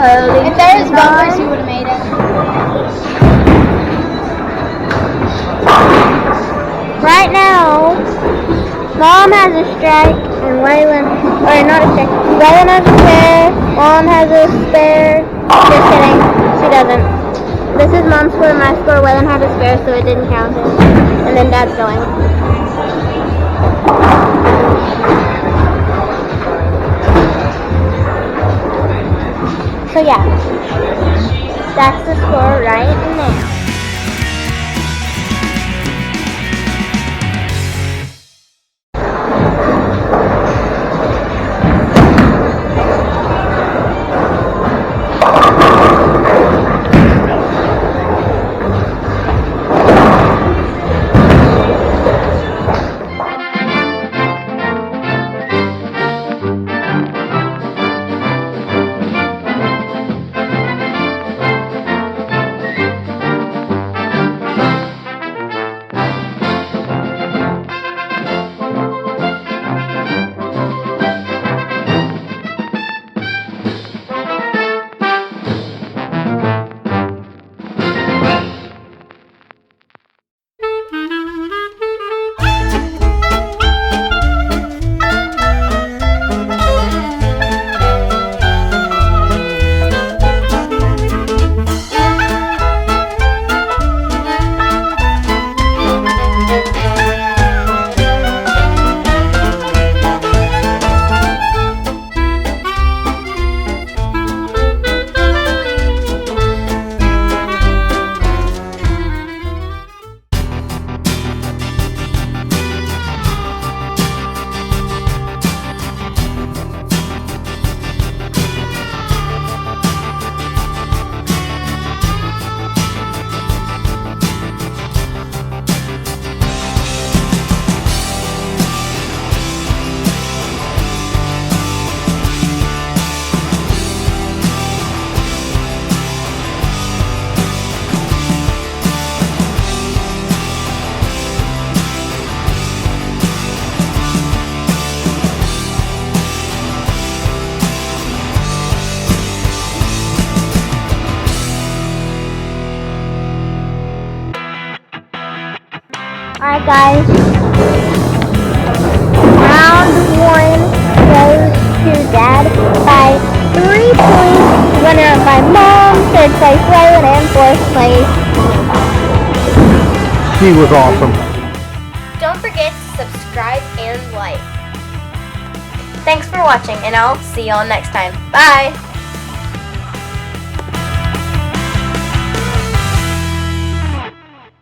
If there's bumpers, you would have made it. Right now, Mom has a strike and Waylon, or not a strike, Waylon has a spare, Mom has a spare, just kidding, she doesn't. This is Mom's score, my score, Waylon had a spare so it didn't count it. And then Dad's going. So yeah, that's the score right now. Alright guys, round 1 goes to Dad by 3 points, runner-up by Mom, 3rd place Waylon, and 4th place. He was awesome. Don't forget to subscribe and like. Thanks for watching, and I'll see y'all next time. Bye!